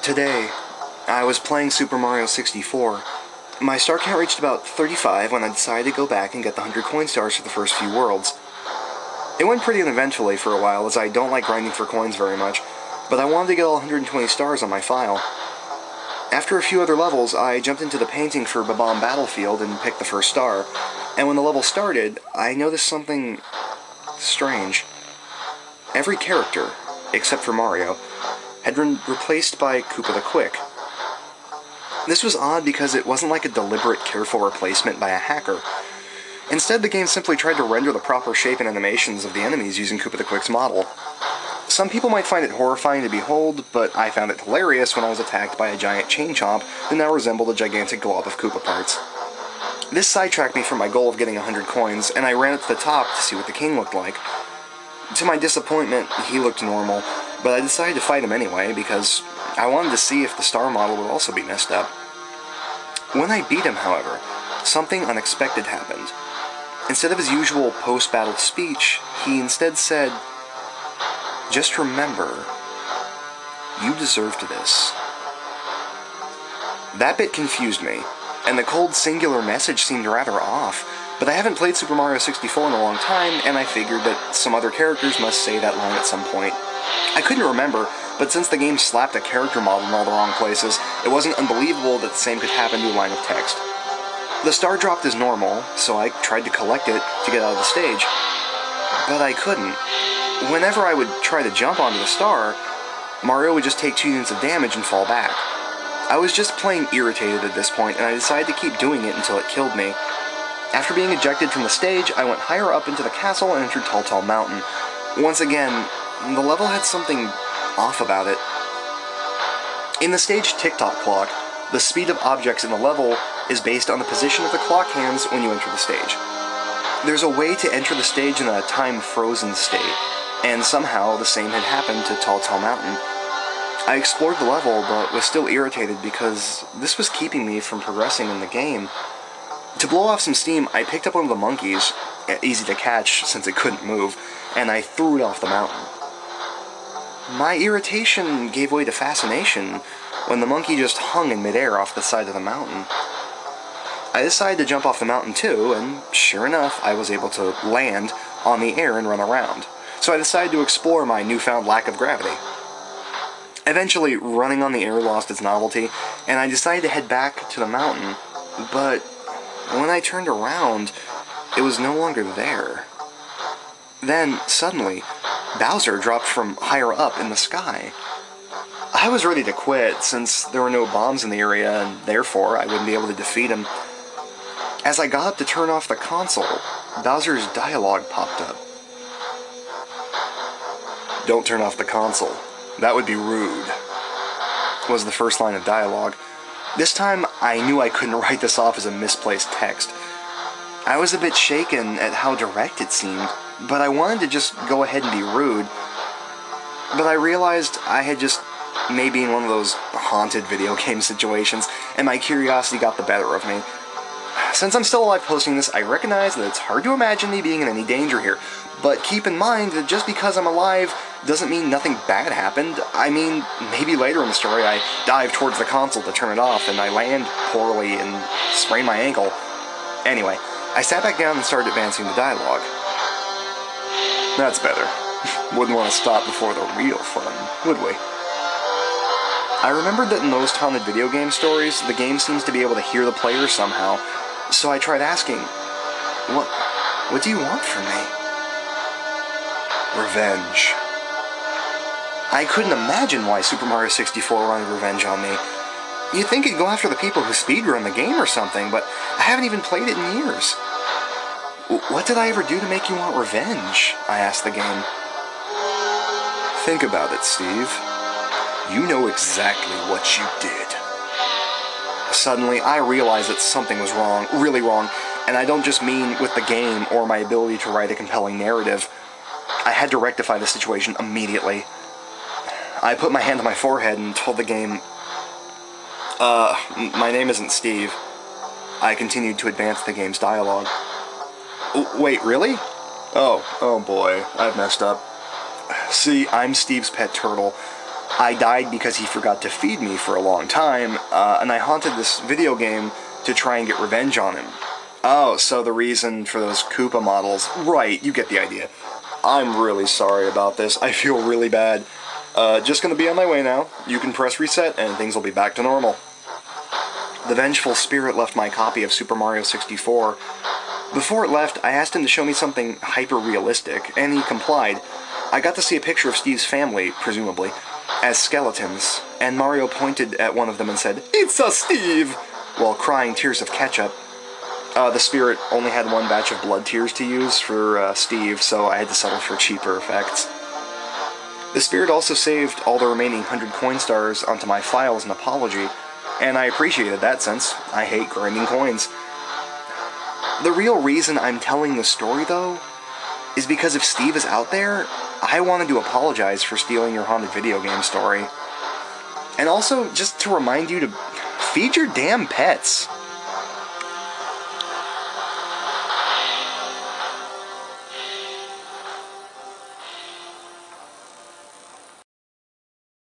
Today, I was playing Super Mario 64. My star count reached about 35 when I decided to go back and get the 100 coin stars for the first few worlds. It went pretty uneventfully for a while, as I don't like grinding for coins very much, but I wanted to get all 120 stars on my file. After a few other levels, I jumped into the painting for Babam Battlefield and picked the first star, and when the level started, I noticed something strange. Every character, except for Mario, had been replaced by Koopa the Quick. This was odd because it wasn't like a deliberate, careful replacement by a hacker. Instead, the game simply tried to render the proper shape and animations of the enemies using Koopa the Quick's model. Some people might find it horrifying to behold, but I found it hilarious when I was attacked by a giant chain chomp that now resembled a gigantic glob of Koopa parts. This sidetracked me from my goal of getting 100 coins, and I ran up to the top to see what the king looked like. To my disappointment, he looked normal, but I decided to fight him anyway because I wanted to see if the star model would also be messed up. When I beat him, however, something unexpected happened. Instead of his usual post-battle speech, he instead said, "Just remember, you deserved this." That bit confused me, and the cold singular message seemed rather off, but I haven't played Super Mario 64 in a long time, and I figured that some other characters must say that line at some point. I couldn't remember, but since the game slapped a character model in all the wrong places, it wasn't unbelievable that the same could happen to a line of text. The star dropped as normal, so I tried to collect it to get out of the stage, but I couldn't. Whenever I would try to jump onto the star, Mario would just take 2 units of damage and fall back. I was just plain irritated at this point, and I decided to keep doing it until it killed me. After being ejected from the stage, I went higher up into the castle and entered Tall Mountain. Once again, the level had something off about it. In the stage tick-tock clock, the speed of objects in the level is based on the position of the clock hands when you enter the stage. There's a way to enter the stage in a time-frozen state, and somehow the same had happened to Tall Mountain. I explored the level, but was still irritated because this was keeping me from progressing in the game. To blow off some steam, I picked up one of the monkeys, easy to catch since it couldn't move, and I threw it off the mountain. My irritation gave way to fascination when the monkey just hung in midair off the side of the mountain. I decided to jump off the mountain too, and sure enough, I was able to land on the air and run around. So I decided to explore my newfound lack of gravity. Eventually, running on the air lost its novelty, and I decided to head back to the mountain, but when I turned around, it was no longer there. Then, suddenly, Bowser dropped from higher up in the sky. I was ready to quit, since there were no bombs in the area, and therefore I wouldn't be able to defeat him. As I got up to turn off the console, Bowser's dialogue popped up. "Don't turn off the console. That would be rude," was the first line of dialogue. This time, I knew I couldn't write this off as a misplaced text. I was a bit shaken at how direct it seemed, but I wanted to just go ahead and be rude. But I realized I had just maybe in one of those haunted video game situations, and my curiosity got the better of me. Since I'm still alive posting this, I recognize that it's hard to imagine me being in any danger here, but keep in mind that just because I'm alive doesn't mean nothing bad happened. I mean, maybe later in the story I dive towards the console to turn it off, and I land poorly and sprain my ankle. Anyway, I sat back down and started advancing the dialogue. That's better. Wouldn't want to stop before the real fun, would we? I remembered that in most haunted video game stories, the game seems to be able to hear the player somehow, so I tried asking, What do you want from me?" "Revenge." I couldn't imagine why Super Mario 64 wanted revenge on me. You'd think it'd go after the people who speedrun the game or something, but I haven't even played it in years. "What did I ever do to make you want revenge?" I asked the game. "Think about it, Steve. You know exactly what you did." Suddenly, I realized that something was wrong, really wrong, and I don't just mean with the game or my ability to write a compelling narrative. I had to rectify the situation immediately. I put my hand on my forehead and told the game, my name isn't Steve." I continued to advance the game's dialogue. "Wait, really? Oh boy, I've messed up. See, I'm Steve's pet turtle. I died because he forgot to feed me for a long time, and I haunted this video game to try and get revenge on him. Oh, so the reason for those Koopa models. Right, you get the idea. I'm really sorry about this. I feel really bad. Just gonna be on my way now. You can press reset and things will be back to normal. The vengeful spirit left my copy of Super Mario 64. Before it left, I asked him to show me something hyper-realistic, and he complied. I got to see a picture of Steve's family, presumably, as skeletons, and Mario pointed at one of them and said, "It's a Steve!" while crying tears of ketchup. The spirit only had one batch of blood tears to use for Steve, so I had to settle for cheaper effects. The spirit also saved all the remaining 100 coin stars onto my file as an apology, and I appreciated that since I hate grinding coins. The real reason I'm telling this story, though, is because if Steve is out there, I wanted to apologize for stealing your haunted video game story. And also, just to remind you to feed your damn pets.